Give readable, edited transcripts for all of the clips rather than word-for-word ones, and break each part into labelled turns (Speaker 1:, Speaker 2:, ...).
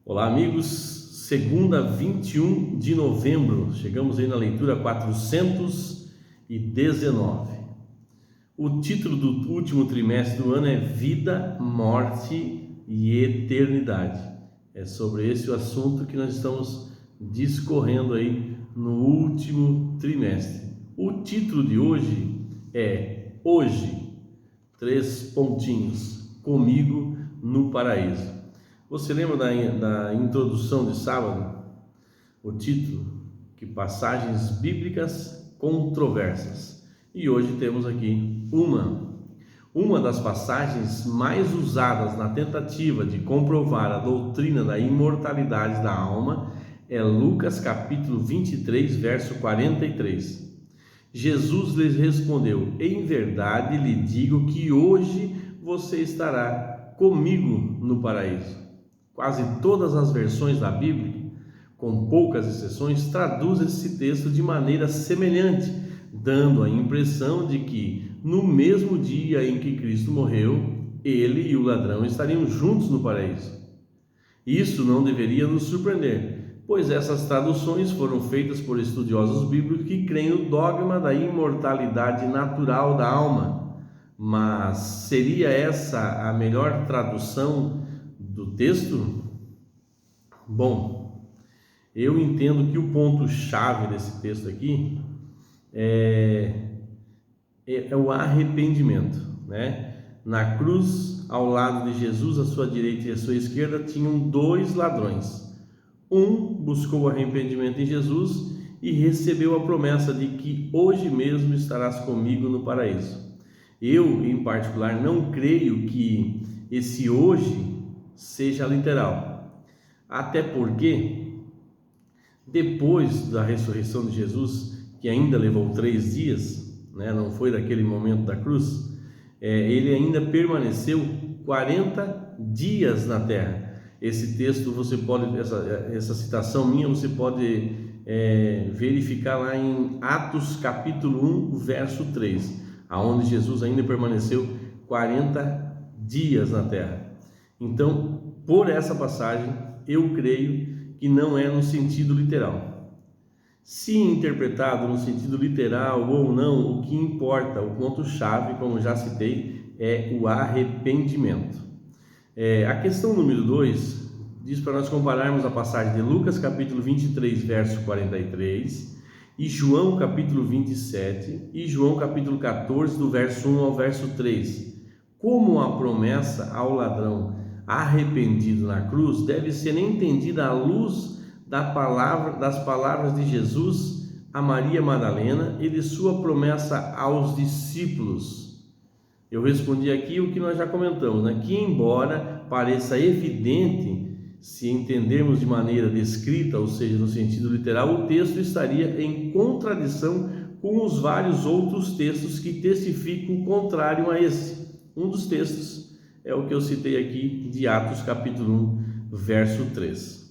Speaker 1: Olá, amigos. Segunda, 21 de novembro. Chegamos aí na leitura 419. O título do último trimestre do ano é Vida, Morte e Eternidade. É sobre esse o assunto que nós estamos discorrendo aí no último trimestre. O título de hoje é Hoje, 3 pontinhos, comigo no paraíso. Você lembra da introdução de sábado? O título, que passagens bíblicas controversas. E hoje temos aqui uma das passagens mais usadas na tentativa de comprovar a doutrina da imortalidade da alma é Lucas capítulo 23, verso 43. Jesus lhes respondeu: em verdade lhe digo que hoje você estará comigo no paraíso. Quase todas as versões da Bíblia, com poucas exceções, traduzem esse texto de maneira semelhante, dando a impressão de que no mesmo dia em que Cristo morreu, ele e o ladrão estariam juntos no paraíso. Isso não deveria nos surpreender, pois essas traduções foram feitas por estudiosos bíblicos que creem no dogma da imortalidade natural da alma. Mas seria essa a melhor tradução do texto? Bom, eu entendo que o ponto-chave desse texto aqui é o arrependimento, né? Na cruz, ao lado de Jesus, à sua direita e à sua esquerda, tinham 2 ladrões. Um buscou o arrependimento em Jesus e recebeu a promessa de que hoje mesmo estarás comigo no paraíso. Eu, em particular, não creio que esse hoje seja literal, até porque depois da ressurreição de Jesus, que ainda levou 3 dias, né, não foi daquele momento da cruz, ele ainda permaneceu 40 dias na terra. Esse texto você pode, essa citação minha você pode verificar lá em Atos capítulo 1, verso 3, aonde Jesus ainda permaneceu 40 dias na terra. Então, por essa passagem, eu creio que não é no sentido literal. Se interpretado no sentido literal ou não, o que importa, o ponto-chave, como já citei, é o arrependimento. A questão número 2 diz para nós compararmos a passagem de Lucas capítulo 23, verso 43, e João capítulo 27 e João capítulo 14, do verso 1 ao verso 3. Como a promessa ao ladrão arrependido na cruz deve ser entendida à luz das palavras de Jesus a Maria Madalena e de sua promessa aos discípulos. Eu respondi aqui o que nós já comentamos, né? Que embora pareça evidente, se entendermos de maneira descrita, ou seja, no sentido literal, o texto estaria em contradição com os vários outros textos que testificam o contrário a esse. Um dos textos é o que eu citei aqui de Atos capítulo 1, verso 3.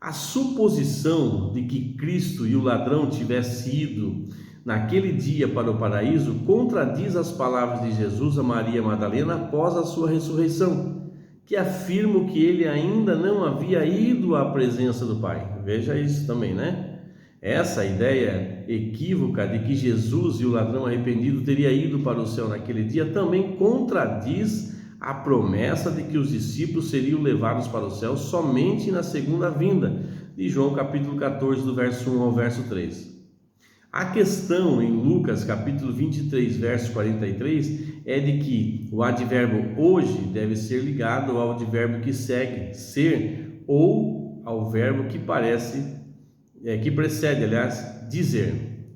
Speaker 1: A suposição de que Cristo e o ladrão tivessem ido naquele dia para o paraíso contradiz as palavras de Jesus a Maria Madalena após a sua ressurreição, que afirmam que ele ainda não havia ido à presença do Pai. Veja isso também, né? Essa ideia equívoca de que Jesus e o ladrão arrependido teria ido para o céu naquele dia também contradiz a promessa de que os discípulos seriam levados para o céu somente na segunda vinda, de João capítulo 14, do verso 1 ao verso 3. A questão em Lucas capítulo 23, verso 43, é de que o advérbio hoje deve ser ligado ao advérbio que segue, ser, ou ao verbo que precede, aliás, dizer.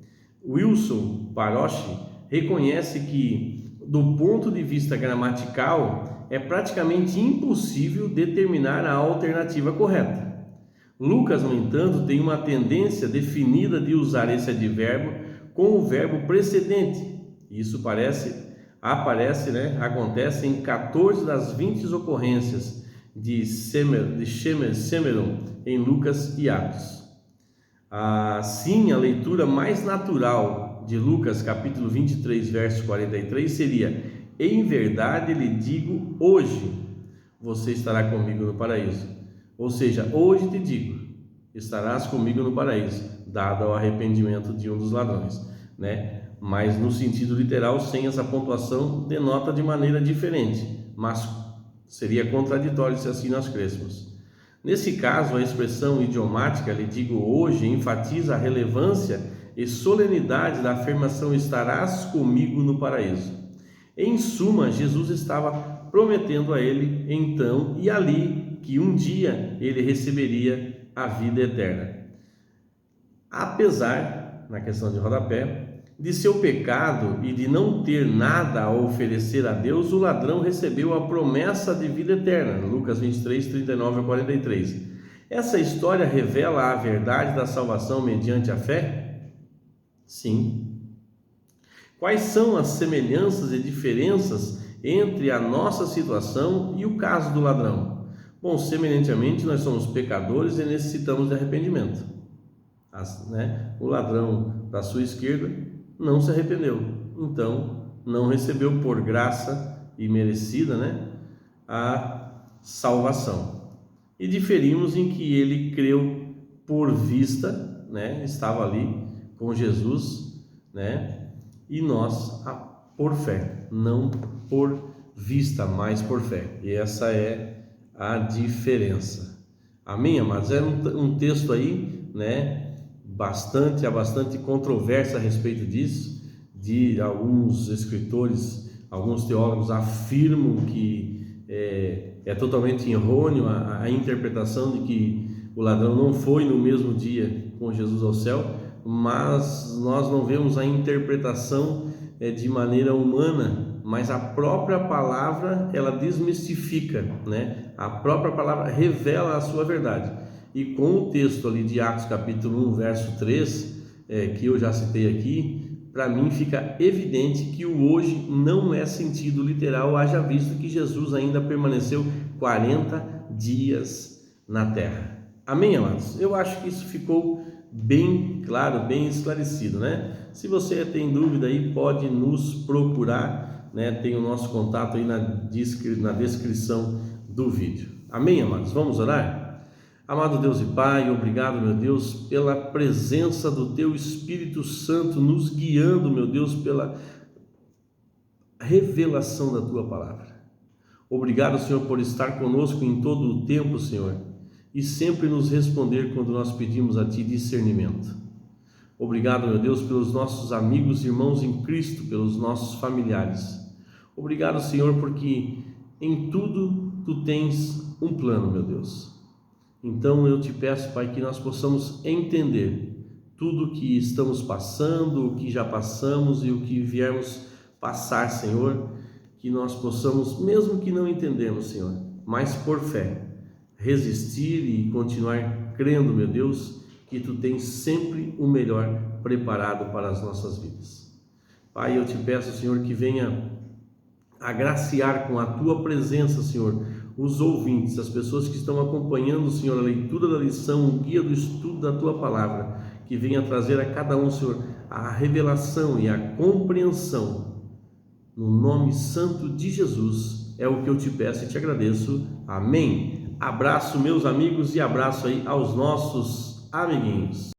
Speaker 1: Wilson Paroshi reconhece que, do ponto de vista gramatical, é praticamente impossível determinar a alternativa correta. Lucas, no entanto, tem uma tendência definida de usar esse advérbio com o verbo precedente. Isso acontece em 14 das 20 ocorrências de Semeron em Lucas e Atos. Assim, a leitura mais natural de Lucas capítulo 23, verso 43 seria: em verdade lhe digo, hoje você estará comigo no paraíso. Ou seja, hoje te digo, estarás comigo no paraíso, dado ao arrependimento de um dos ladrões, né? Mas no sentido literal, sem essa pontuação, denota de maneira diferente, mas seria contraditório se assim nós crêssemos. Nesse caso, a expressão idiomática, lhe digo hoje, enfatiza a relevância e solenidade da afirmação estarás comigo no paraíso. Em suma, Jesus estava prometendo a ele então e ali que um dia ele receberia a vida eterna. Apesar, na questão de rodapé, de seu pecado e de não ter nada a oferecer a Deus, o ladrão recebeu a promessa de vida eterna, Lucas 23, 39 a 43. Essa história revela a verdade da salvação mediante a fé? Sim. Quais são as semelhanças e diferenças entre a nossa situação e o caso do ladrão? Bom, semelhantemente, nós somos pecadores e necessitamos de arrependimento. O ladrão da sua esquerda não se arrependeu, então não recebeu por graça e merecida, a salvação. E diferimos em que ele creu por vista, estava ali com Jesus, e nós por fé, não por vista, mas por fé. E essa é a diferença. Amém, amados? É um texto aí, há bastante controvérsia a respeito disso, de alguns escritores, alguns teólogos afirmam que é totalmente errôneo a interpretação de que o ladrão não foi no mesmo dia com Jesus ao céu, mas nós não vemos a interpretação de maneira humana, mas a própria palavra ela desmistifica, a própria palavra revela a sua verdade. E com o texto ali de Atos capítulo 1, verso 3, que eu já citei aqui, para mim fica evidente que o hoje não é sentido literal, haja visto que Jesus ainda permaneceu 40 dias na terra. Amém, amados? Eu acho que isso ficou bem claro, bem esclarecido, Se você tem dúvida aí, pode nos procurar, Tem o nosso contato aí na descrição do vídeo. Amém, amados? Vamos orar? Amado Deus e Pai, obrigado, meu Deus, pela presença do Teu Espírito Santo nos guiando, meu Deus, pela revelação da Tua Palavra. Obrigado, Senhor, por estar conosco em todo o tempo, Senhor, e sempre nos responder quando nós pedimos a Ti discernimento. Obrigado, meu Deus, pelos nossos amigos e irmãos em Cristo, pelos nossos familiares. Obrigado, Senhor, porque em tudo Tu tens um plano, meu Deus. Então eu te peço, Pai, que nós possamos entender tudo o que estamos passando, o que já passamos e o que viermos passar, Senhor, que nós possamos, mesmo que não entendemos, Senhor, mas por fé, resistir e continuar crendo, meu Deus, que Tu tens sempre o melhor preparado para as nossas vidas. Pai, eu te peço, Senhor, que venha agraciar com a Tua presença, Senhor, os ouvintes, as pessoas que estão acompanhando, Senhor, a leitura da lição, o guia do estudo da Tua Palavra, que venha trazer a cada um, Senhor, a revelação e a compreensão. No nome santo de Jesus, é o que eu te peço e te agradeço. Amém. Abraço, meus amigos, e abraço aí aos nossos amiguinhos.